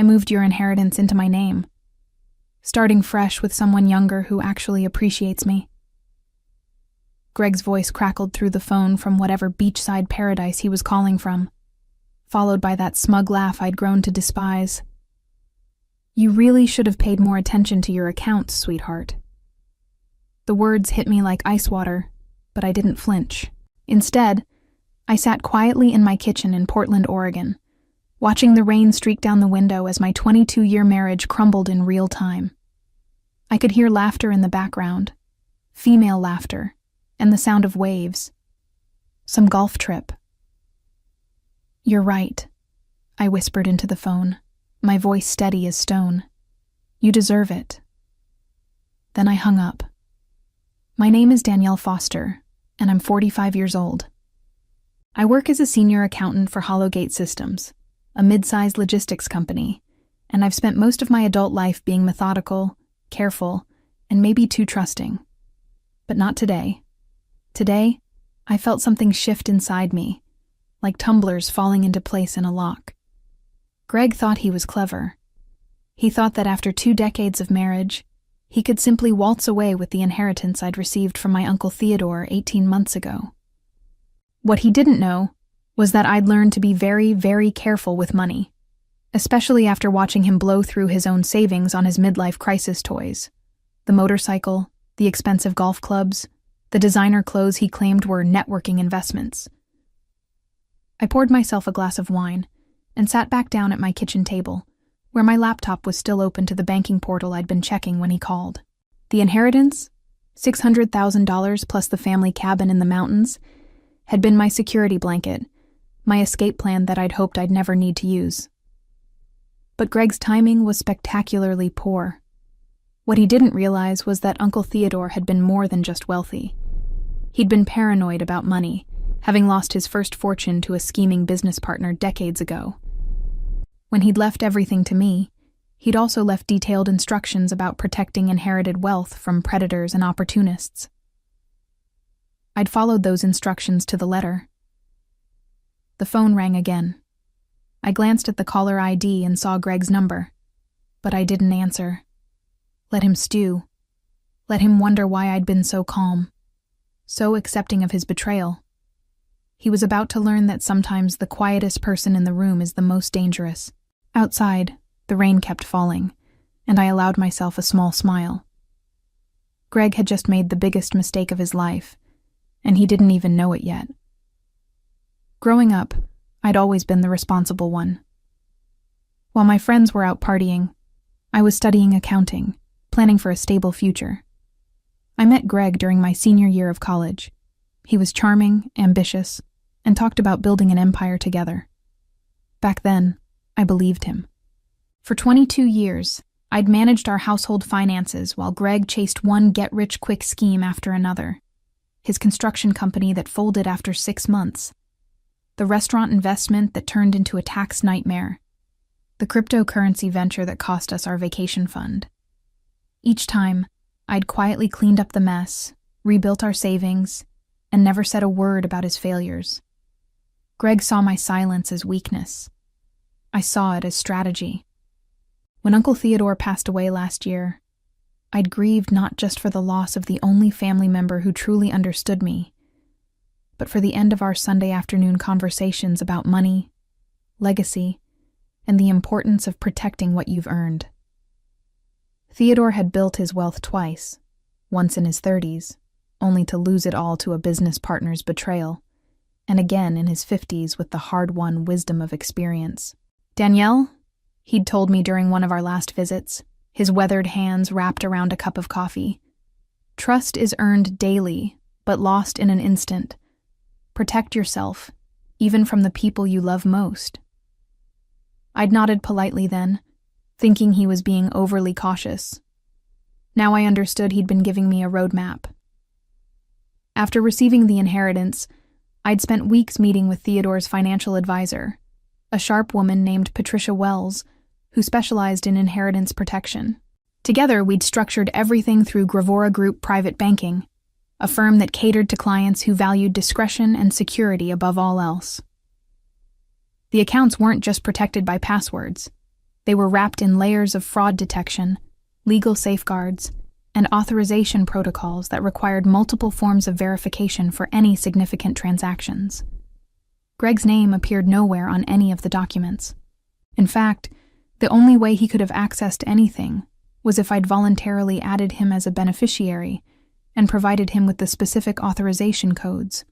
I moved your inheritance into my name, starting fresh with someone younger who actually appreciates me. Greg's voice crackled through the phone from whatever beachside paradise he was calling from, followed by that smug laugh I'd grown to despise. You really should have paid more attention to your accounts, sweetheart. The words hit me like ice water, but I didn't flinch. Instead, I sat quietly in my kitchen in Portland, Oregon, watching the rain streak down the window as my 22-year marriage crumbled in real time. I could hear laughter in the background, female laughter, and the sound of waves. Some golf trip. You're right, I whispered into the phone, my voice steady as stone. You deserve it. Then I hung up. My name is Danielle Foster, and I'm 45 years old. I work as a senior accountant for Hollowgate Systems, a mid-sized logistics company, and I've spent most of my adult life being methodical, careful, and maybe too trusting. But not today. Today, I felt something shift inside me, like tumblers falling into place in a lock. Greg thought he was clever. He thought that after 2 decades of marriage, he could simply waltz away with the inheritance I'd received from my Uncle Theodore 18 months ago. What he didn't know was that I'd learned to be very, very careful with money, especially after watching him blow through his own savings on his midlife crisis toys. The motorcycle, the expensive golf clubs, the designer clothes he claimed were networking investments. I poured myself a glass of wine and sat back down at my kitchen table, where my laptop was still open to the banking portal I'd been checking when he called. The inheritance, $600,000 plus the family cabin in the mountains, had been my security blanket, my escape plan that I'd hoped I'd never need to use. But Greg's timing was spectacularly poor. What he didn't realize was that Uncle Theodore had been more than just wealthy. He'd been paranoid about money, having lost his first fortune to a scheming business partner decades ago. When he'd left everything to me, he'd also left detailed instructions about protecting inherited wealth from predators and opportunists. I'd followed those instructions to the letter. The phone rang again. I glanced at the caller ID and saw Greg's number, but I didn't answer. Let him stew. Let him wonder why I'd been so calm, so accepting of his betrayal. He was about to learn that sometimes the quietest person in the room is the most dangerous. Outside, the rain kept falling, and I allowed myself a small smile. Greg had just made the biggest mistake of his life, and he didn't even know it yet. Growing up, I'd always been the responsible one. While my friends were out partying, I was studying accounting, planning for a stable future. I met Greg during my senior year of college. He was charming, ambitious, and talked about building an empire together. Back then, I believed him. For 22 years, I'd managed our household finances while Greg chased one get-rich-quick scheme after another. His construction company that folded after 6 months. The restaurant investment that turned into a tax nightmare. The cryptocurrency venture that cost us our vacation fund. Each time, I'd quietly cleaned up the mess, rebuilt our savings, and never said a word about his failures. Greg saw my silence as weakness. I saw it as strategy. When Uncle Theodore passed away last year, I'd grieved not just for the loss of the only family member who truly understood me, but for the end of our Sunday afternoon conversations about money, legacy, and the importance of protecting what you've earned. Theodore had built his wealth twice, once in his 30s, only to lose it all to a business partner's betrayal, and again in his 50s with the hard-won wisdom of experience. Danielle, he'd told me during one of our last visits, his weathered hands wrapped around a cup of coffee. Trust is earned daily, but lost in an instant. Protect yourself, even from the people you love most. I'd nodded politely then, thinking he was being overly cautious. Now I understood he'd been giving me a roadmap. After receiving the inheritance, I'd spent weeks meeting with Theodore's financial advisor, a sharp woman named Patricia Wells, who specialized in inheritance protection. Together, we'd structured everything through Gravora Group Private Banking, a firm that catered to clients who valued discretion and security above all else. The accounts weren't just protected by passwords. They were wrapped in layers of fraud detection, legal safeguards, and authorization protocols that required multiple forms of verification for any significant transactions. Greg's name appeared nowhere on any of the documents. In fact, the only way he could have accessed anything was if I'd voluntarily added him as a beneficiary and provided him with the specific authorization codes,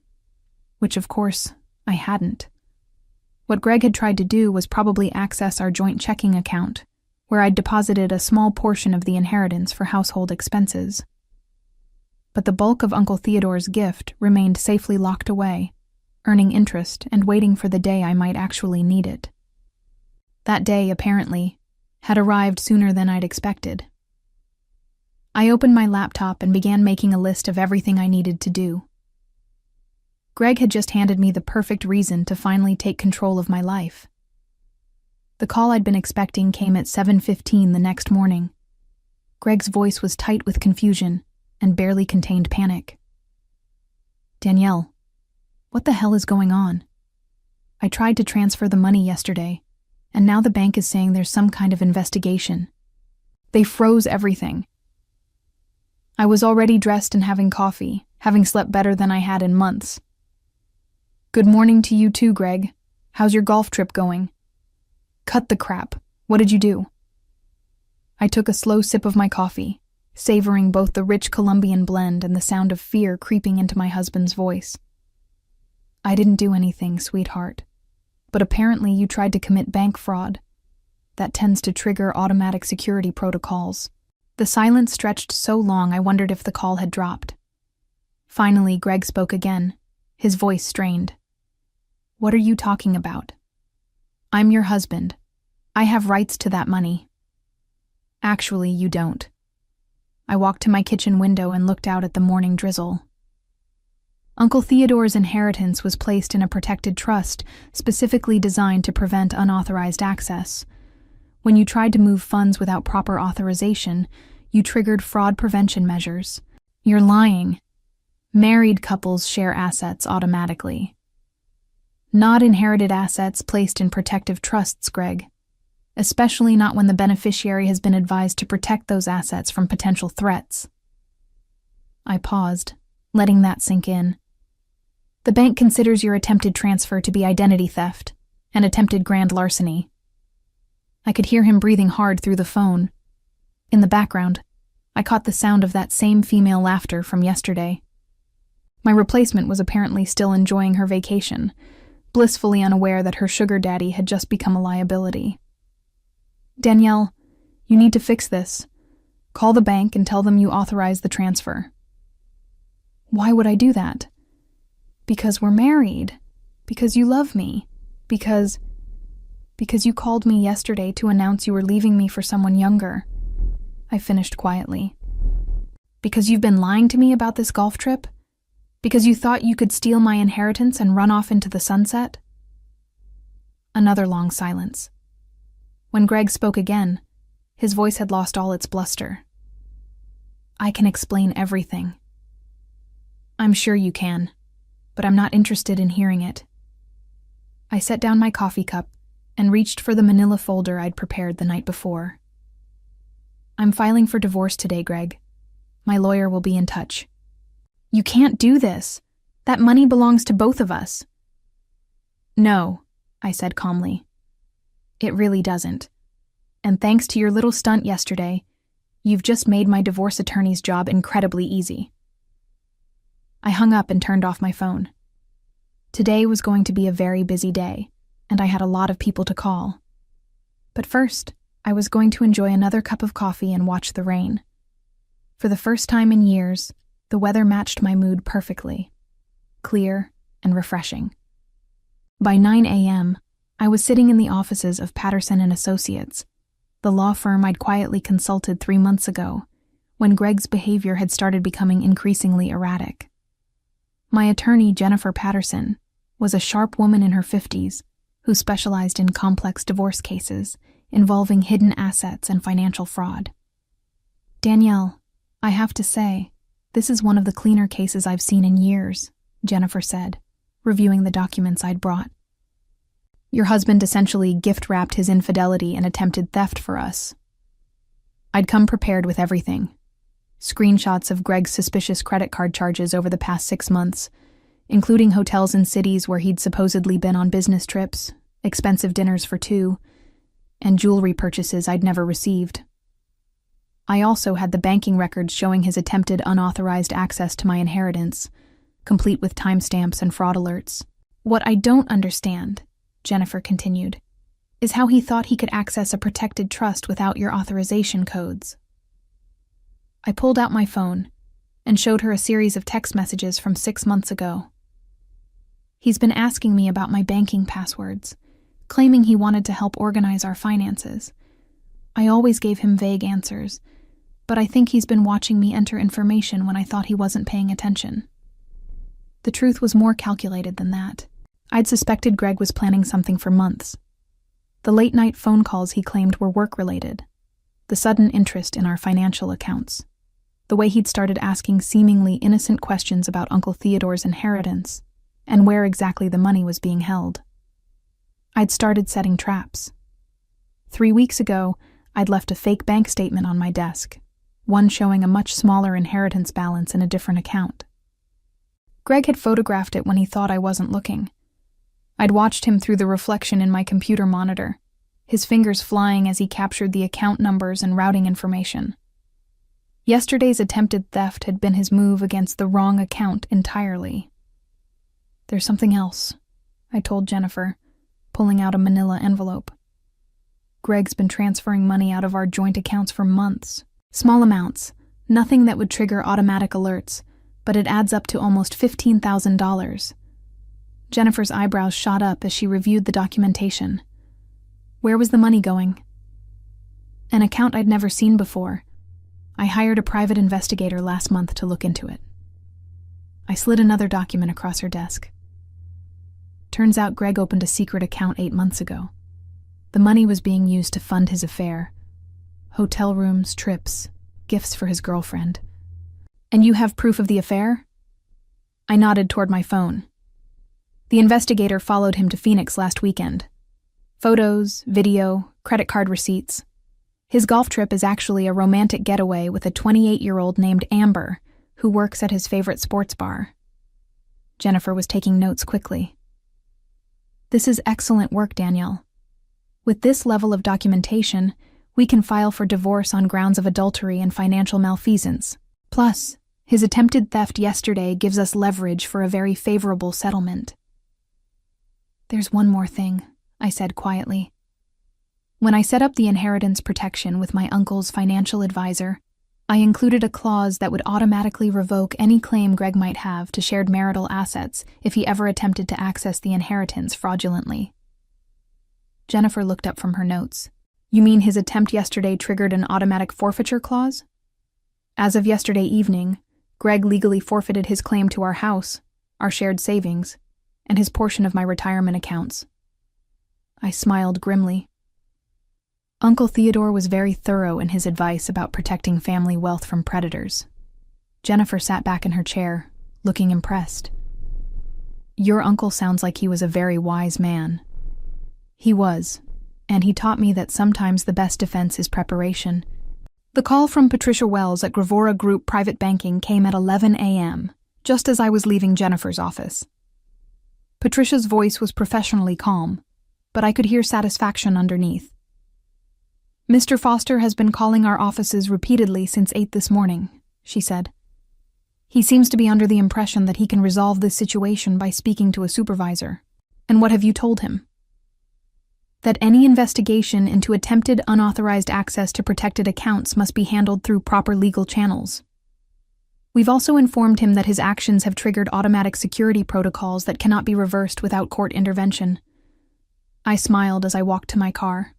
which of course I hadn't. What Greg had tried to do was probably access our joint checking account, where I'd deposited a small portion of the inheritance for household expenses. But the bulk of Uncle Theodore's gift remained safely locked away, earning interest and waiting for the day I might actually need it. That day, apparently, had arrived sooner than I'd expected. I opened my laptop and began making a list of everything I needed to do. Greg had just handed me the perfect reason to finally take control of my life. The call I'd been expecting came at 7:15 the next morning. Greg's voice was tight with confusion and barely contained panic. "Danielle, what the hell is going on? I tried to transfer the money yesterday, and now the bank is saying there's some kind of investigation. They froze everything." I was already dressed and having coffee, having slept better than I had in months. "Good morning to you too, Greg. How's your golf trip going?" "Cut the crap. What did you do?" I took a slow sip of my coffee, savoring both the rich Colombian blend and the sound of fear creeping into my husband's voice. "I didn't do anything, sweetheart. But apparently you tried to commit bank fraud. That tends to trigger automatic security protocols." The silence stretched so long I wondered if the call had dropped. Finally, Greg spoke again, his voice strained. "What are you talking about? I'm your husband. I have rights to that money." "Actually, you don't." I walked to my kitchen window and looked out at the morning drizzle. Uncle Theodore's inheritance was placed in a protected trust specifically designed to prevent unauthorized access. When you tried to move funds without proper authorization, you triggered fraud prevention measures. You're lying. Married couples share assets automatically. Not inherited assets placed in protective trusts, Greg. Especially not when the beneficiary has been advised to protect those assets from potential threats. I paused, letting that sink in. The bank considers your attempted transfer to be identity theft and attempted grand larceny. I could hear him breathing hard through the phone. In the background, I caught the sound of that same female laughter from yesterday. My replacement was apparently still enjoying her vacation, blissfully unaware that her sugar daddy had just become a liability. "Danielle, you need to fix this. Call the bank and tell them you authorize the transfer." "Why would I do that?" "Because we're married. Because you love me. Because you called me yesterday to announce you were leaving me for someone younger," I finished quietly. "Because you've been lying to me about this golf trip? Because you thought you could steal my inheritance and run off into the sunset?" Another long silence. When Greg spoke again, his voice had lost all its bluster. "I can explain everything." "I'm sure you can, but I'm not interested in hearing it." I set down my coffee cup and reached for the manila folder I'd prepared the night before. "I'm filing for divorce today, Greg. My lawyer will be in touch." "You can't do this. That money belongs to both of us." "No," I said calmly. "It really doesn't. And thanks to your little stunt yesterday, you've just made my divorce attorney's job incredibly easy." I hung up and turned off my phone. Today was going to be a very busy day, and I had a lot of people to call. But first, I was going to enjoy another cup of coffee and watch the rain. For the first time in years, the weather matched my mood perfectly, clear and refreshing. By 9 a.m., I was sitting in the offices of Patterson & Associates, the law firm I'd quietly consulted 3 months ago, when Greg's behavior had started becoming increasingly erratic. My attorney, Jennifer Patterson, was a sharp woman in her 50s who specialized in complex divorce cases involving hidden assets and financial fraud. "Danielle, I have to say, this is one of the cleaner cases I've seen in years," Jennifer said, reviewing the documents I'd brought. Your husband essentially gift-wrapped his infidelity and attempted theft for us. I'd come prepared with everything. Screenshots of Greg's suspicious credit card charges over the past 6 months, including hotels in cities where he'd supposedly been on business trips, expensive dinners for two, and jewelry purchases I'd never received. I also had the banking records showing his attempted unauthorized access to my inheritance, complete with timestamps and fraud alerts. What I don't understand, Jennifer continued, is how he thought he could access a protected trust without your authorization codes. I pulled out my phone and showed her a series of text messages from 6 months ago. He's been asking me about my banking passwords, claiming he wanted to help organize our finances. I always gave him vague answers, but I think he's been watching me enter information when I thought he wasn't paying attention. The truth was more calculated than that. I'd suspected Greg was planning something for months. The late-night phone calls he claimed were work-related, the sudden interest in our financial accounts, the way he'd started asking seemingly innocent questions about Uncle Theodore's inheritance, and where exactly the money was being held. I'd started setting traps. 3 weeks ago, I'd left a fake bank statement on my desk, one showing a much smaller inheritance balance in a different account. Greg had photographed it when he thought I wasn't looking. I'd watched him through the reflection in my computer monitor, his fingers flying as he captured the account numbers and routing information. Yesterday's attempted theft had been his move against the wrong account entirely. There's something else, I told Jennifer, pulling out a manila envelope. Greg's been transferring money out of our joint accounts for months. Small amounts, nothing that would trigger automatic alerts, but it adds up to almost $15,000. Jennifer's eyebrows shot up as she reviewed the documentation. Where was the money going? An account I'd never seen before. I hired a private investigator last month to look into it. I slid another document across her desk. Turns out Greg opened a secret account 8 months ago. The money was being used to fund his affair. Hotel rooms, trips, gifts for his girlfriend. And you have proof of the affair? I nodded toward my phone. The investigator followed him to Phoenix last weekend. Photos, video, credit card receipts. His golf trip is actually a romantic getaway with a 28-year-old named Amber, who works at his favorite sports bar. Jennifer was taking notes quickly. This is excellent work, Danielle. With this level of documentation, we can file for divorce on grounds of adultery and financial malfeasance. Plus, his attempted theft yesterday gives us leverage for a very favorable settlement. There's one more thing, I said quietly. When I set up the inheritance protection with my uncle's financial advisor, I included a clause that would automatically revoke any claim Greg might have to shared marital assets if he ever attempted to access the inheritance fraudulently. Jennifer looked up from her notes. You mean his attempt yesterday triggered an automatic forfeiture clause? As of yesterday evening, Greg legally forfeited his claim to our house, our shared savings, and his portion of my retirement accounts. I smiled grimly. Uncle Theodore was very thorough in his advice about protecting family wealth from predators. Jennifer sat back in her chair, looking impressed. Your uncle sounds like he was a very wise man. He was, and he taught me that sometimes the best defense is preparation. The call from Patricia Wells at Gravora Group Private Banking came at 11 a.m., just as I was leaving Jennifer's office. Patricia's voice was professionally calm, but I could hear satisfaction underneath. Mr. Foster has been calling our offices repeatedly since 8 this morning, she said. He seems to be under the impression that he can resolve this situation by speaking to a supervisor. And what have you told him? That any investigation into attempted unauthorized access to protected accounts must be handled through proper legal channels. We've also informed him that his actions have triggered automatic security protocols that cannot be reversed without court intervention. I smiled as I walked to my car.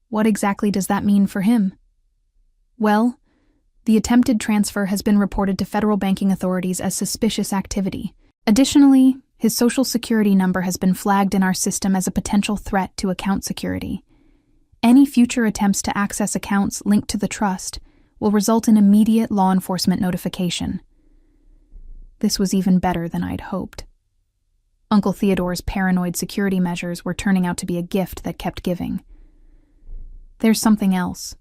What exactly does that mean for him? Well, the attempted transfer has been reported to federal banking authorities as suspicious activity. Additionally, his social security number has been flagged in our system as a potential threat to account security. Any future attempts to access accounts linked to the trust will result in immediate law enforcement notification. This was even better than I'd hoped. Uncle Theodore's paranoid security measures were turning out to be a gift that kept giving. "There's something else,"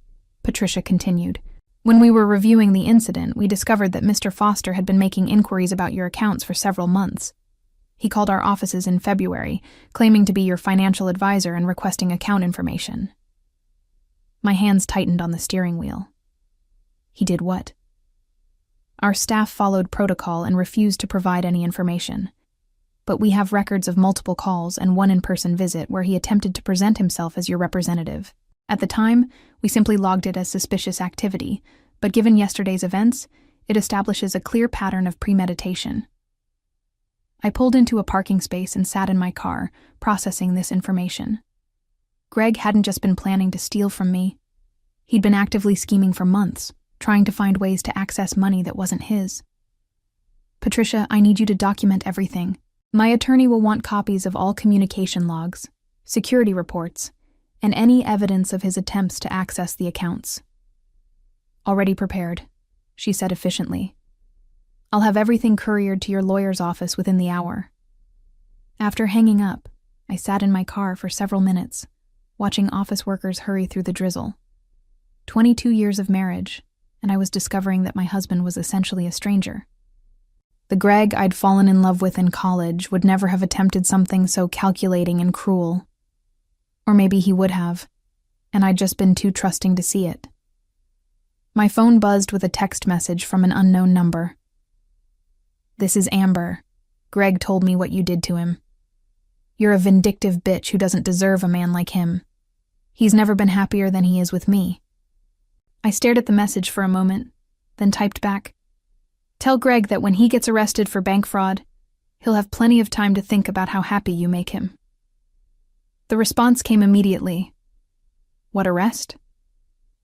Patricia continued. "When we were reviewing the incident, we discovered that Mr. Foster had been making inquiries about your accounts for several months. He called our offices in February, claiming to be your financial advisor and requesting account information." My hands tightened on the steering wheel. "He did what?" "Our staff followed protocol and refused to provide any information. But we have records of multiple calls and one in-person visit where he attempted to present himself as your representative. At the time, we simply logged it as suspicious activity, but given yesterday's events, it establishes a clear pattern of premeditation." I pulled into a parking space and sat in my car, processing this information. Greg hadn't just been planning to steal from me. He'd been actively scheming for months, trying to find ways to access money that wasn't his. "Patricia, I need you to document everything. My attorney will want copies of all communication logs, security reports, and any evidence of his attempts to access the accounts." "Already prepared," she said efficiently. "I'll have everything couriered to your lawyer's office within the hour." After hanging up, I sat in my car for several minutes, watching office workers hurry through the drizzle. 22 years of marriage, and I was discovering that my husband was essentially a stranger. The Greg I'd fallen in love with in college would never have attempted something so calculating and cruel. Or maybe he would have, and I'd just been too trusting to see it. My phone buzzed with a text message from an unknown number. "This is Amber. Greg told me what you did to him. You're a vindictive bitch who doesn't deserve a man like him. He's never been happier than he is with me." I stared at the message for a moment, then typed back, "Tell Greg that when he gets arrested for bank fraud, he'll have plenty of time to think about how happy you make him." The response came immediately. "What arrest?"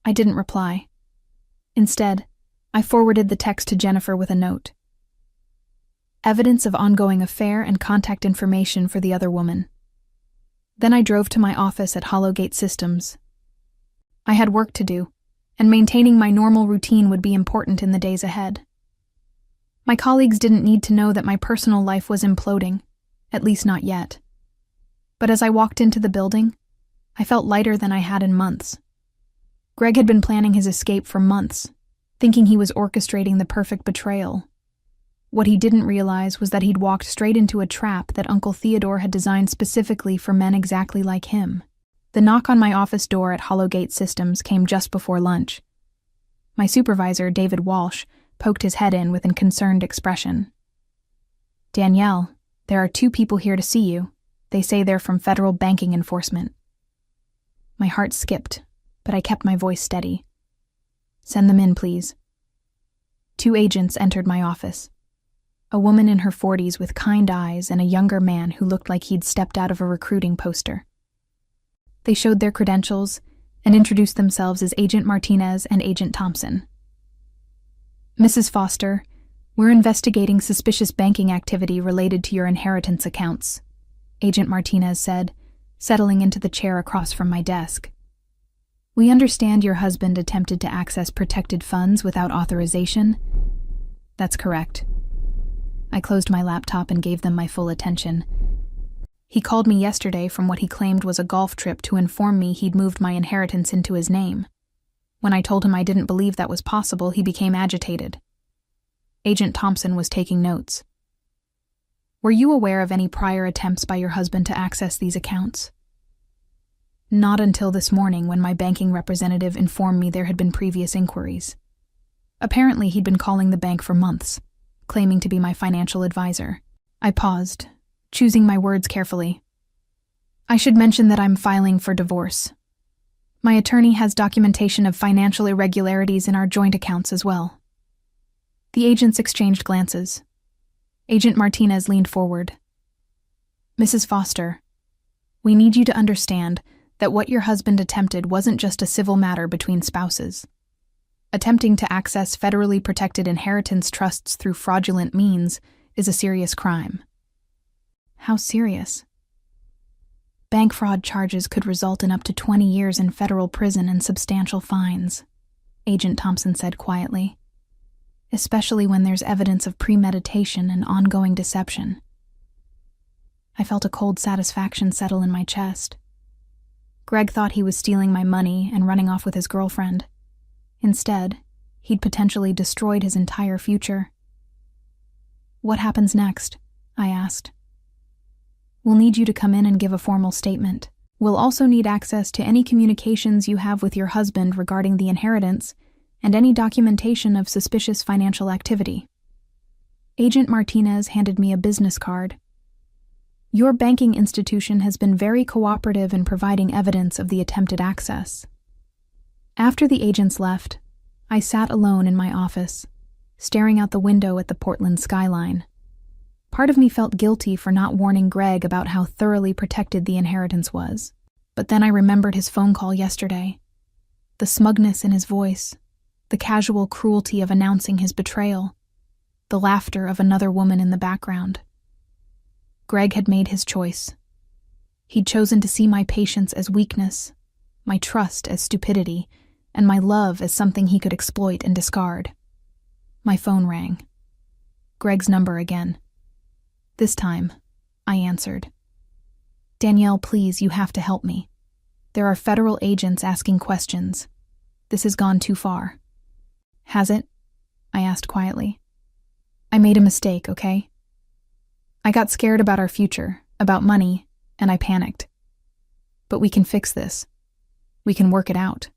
I didn't reply. Instead, I forwarded the text to Jennifer with a note. Evidence of ongoing affair and contact information for the other woman. Then I drove to my office at Hollowgate Systems. I had work to do, and maintaining my normal routine would be important in the days ahead. My colleagues didn't need to know that my personal life was imploding, at least not yet. But as I walked into the building, I felt lighter than I had in months. Greg had been planning his escape for months, thinking he was orchestrating the perfect betrayal. What he didn't realize was that he'd walked straight into a trap that Uncle Theodore had designed specifically for men exactly like him. The knock on my office door at Hollowgate Systems came just before lunch. My supervisor, David Walsh, poked his head in with a concerned expression. "Danielle, there are 2 people here to see you. They say they're from federal banking enforcement." My heart skipped, but I kept my voice steady. "Send them in, please." 2 agents entered my office. A woman in her 40s with kind eyes and a younger man who looked like he'd stepped out of a recruiting poster. They showed their credentials and introduced themselves as Agent Martinez and Agent Thompson. "Mrs. Foster, we're investigating suspicious banking activity related to your inheritance accounts," Agent Martinez said, settling into the chair across from my desk. "We understand your husband attempted to access protected funds without authorization." "That's correct." I closed my laptop and gave them my full attention. "He called me yesterday from what he claimed was a golf trip to inform me he'd moved my inheritance into his name. When I told him I didn't believe that was possible, he became agitated." Agent Thompson was taking notes. "Were you aware of any prior attempts by your husband to access these accounts?" "Not until this morning when my banking representative informed me there had been previous inquiries. Apparently he'd been calling the bank for months, claiming to be my financial advisor." I paused, choosing my words carefully. "I should mention that I'm filing for divorce. My attorney has documentation of financial irregularities in our joint accounts as well." The agents exchanged glances. Agent Martinez leaned forward. "Mrs. Foster, we need you to understand that what your husband attempted wasn't just a civil matter between spouses. Attempting to access federally protected inheritance trusts through fraudulent means is a serious crime." "How serious?" "Bank fraud charges could result in up to 20 years in federal prison and substantial fines," Agent Thompson said quietly, "especially when there's evidence of premeditation and ongoing deception." I felt a cold satisfaction settle in my chest. Greg thought he was stealing my money and running off with his girlfriend. Instead, he'd potentially destroyed his entire future. "What happens next?" I asked. "We'll need you to come in and give a formal statement. We'll also need access to any communications you have with your husband regarding the inheritance and any documentation of suspicious financial activity." Agent Martinez handed me a business card. "Your banking institution has been very cooperative in providing evidence of the attempted access." After the agents left, I sat alone in my office, staring out the window at the Portland skyline. Part of me felt guilty for not warning Greg about how thoroughly protected the inheritance was. But then I remembered his phone call yesterday. The smugness in his voice, the casual cruelty of announcing his betrayal, the laughter of another woman in the background. Greg had made his choice. He'd chosen to see my patience as weakness, my trust as stupidity, and my love as something he could exploit and discard. My phone rang. Greg's number again. This time, I answered. "Danielle, please, you have to help me. There are federal agents asking questions. This has gone too far." "Has it?" I asked quietly. "I made a mistake, okay? I got scared about our future, about money, and I panicked. But we can fix this. We can work it out."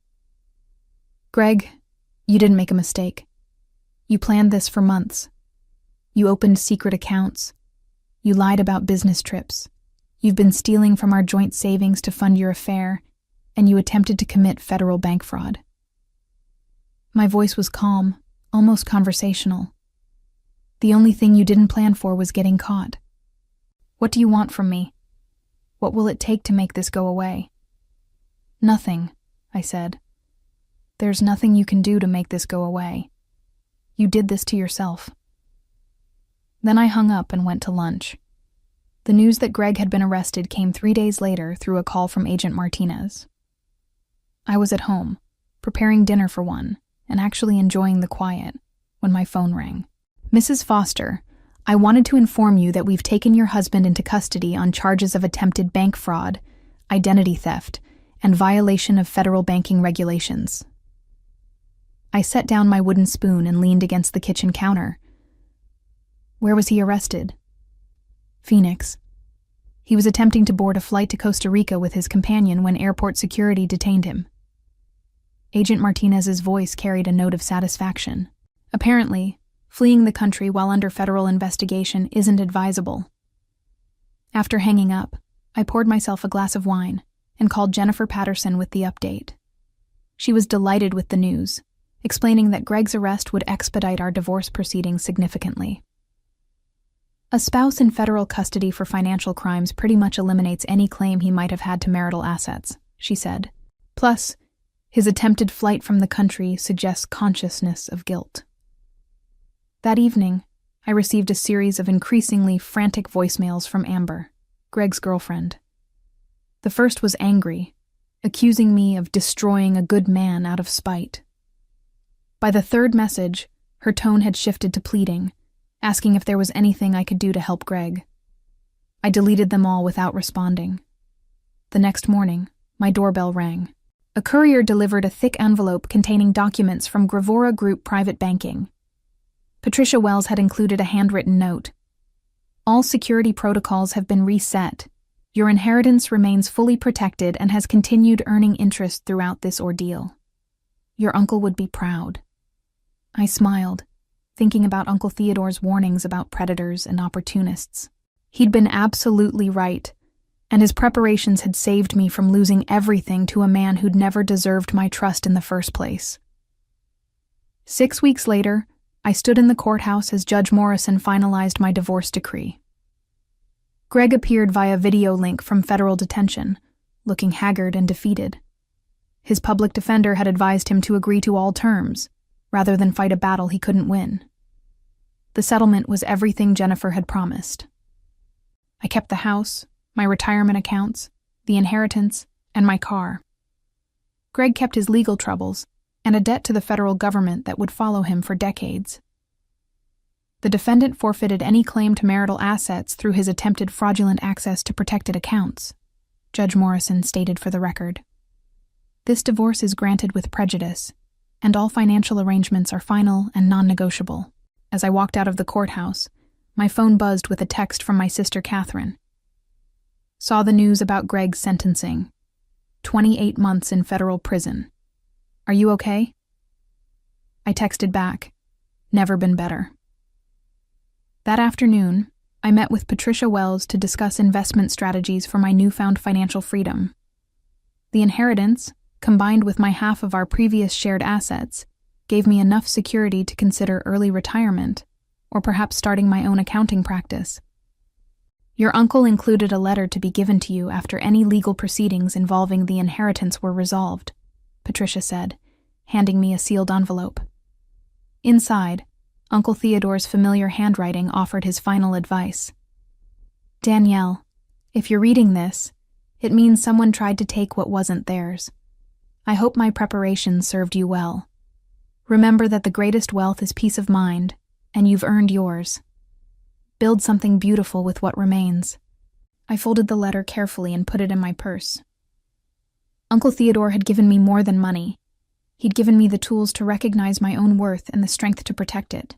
"Greg, you didn't make a mistake. You planned this for months. You opened secret accounts. You lied about business trips. You've been stealing from our joint savings to fund your affair, and you attempted to commit federal bank fraud." My voice was calm, almost conversational. "The only thing you didn't plan for was getting caught. What do you want from me? What will it take to make this go away?" "Nothing," I said. "There's nothing you can do to make this go away. You did this to yourself." Then I hung up and went to lunch. The news that Greg had been arrested came 3 days later through a call from Agent Martinez. I was at home, preparing dinner for one, and actually enjoying the quiet, when my phone rang. "Mrs. Foster, I wanted to inform you that we've taken your husband into custody on charges of attempted bank fraud, identity theft, and violation of federal banking regulations." I set down my wooden spoon and leaned against the kitchen counter. "Where was he arrested?" "Phoenix. He was attempting to board a flight to Costa Rica with his companion when airport security detained him." Agent Martinez's voice carried a note of satisfaction. "Apparently, fleeing the country while under federal investigation isn't advisable." After hanging up, I poured myself a glass of wine and called Jennifer Patterson with the update. She was delighted with the news, explaining that Greg's arrest would expedite our divorce proceedings significantly. "A spouse in federal custody for financial crimes pretty much eliminates any claim he might have had to marital assets," she said. "Plus, his attempted flight from the country suggests consciousness of guilt." That evening, I received a series of increasingly frantic voicemails from Amber, Greg's girlfriend. The first was angry, accusing me of destroying a good man out of spite. By the third message, her tone had shifted to pleading, asking if there was anything I could do to help Greg. I deleted them all without responding. The next morning, my doorbell rang. A courier delivered a thick envelope containing documents from Gravora Group Private Banking. Patricia Wells had included a handwritten note. "All security protocols have been reset. Your inheritance remains fully protected and has continued earning interest throughout this ordeal. Your uncle would be proud." I smiled, thinking about Uncle Theodore's warnings about predators and opportunists. He'd been absolutely right, and his preparations had saved me from losing everything to a man who'd never deserved my trust in the first place. 6 weeks later, I stood in the courthouse as Judge Morrison finalized my divorce decree. Greg appeared via video link from federal detention, looking haggard and defeated. His public defender had advised him to agree to all terms, rather than fight a battle he couldn't win. The settlement was everything Jennifer had promised. I kept the house, my retirement accounts, the inheritance, and my car. Greg kept his legal troubles and a debt to the federal government that would follow him for decades. The defendant forfeited any claim to marital assets through his attempted fraudulent access to protected accounts, Judge Morrison stated for the record. This divorce is granted with prejudice, and all financial arrangements are final and non-negotiable. As I walked out of the courthouse, my phone buzzed with a text from my sister Catherine. Saw the news about Greg's sentencing. 28 months in federal prison. Are you okay? I texted back, never been better. That afternoon, I met with Patricia Wells to discuss investment strategies for my newfound financial freedom. The inheritance, combined with my half of our previous shared assets, gave me enough security to consider early retirement, or perhaps starting my own accounting practice. Your uncle included a letter to be given to you after any legal proceedings involving the inheritance were resolved, Patricia said, handing me a sealed envelope. Inside, Uncle Theodore's familiar handwriting offered his final advice. Danielle, if you're reading this, it means someone tried to take what wasn't theirs. I hope my preparations served you well. Remember that the greatest wealth is peace of mind, and you've earned yours. Build something beautiful with what remains. I folded the letter carefully and put it in my purse. Uncle Theodore had given me more than money. He'd given me the tools to recognize my own worth and the strength to protect it.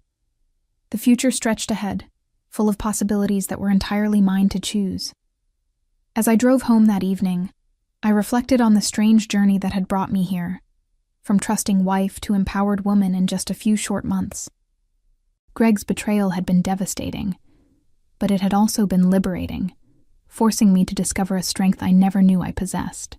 The future stretched ahead, full of possibilities that were entirely mine to choose. As I drove home that evening, I reflected on the strange journey that had brought me here, from trusting wife to empowered woman in just a few short months. Greg's betrayal had been devastating, but it had also been liberating, forcing me to discover a strength I never knew I possessed.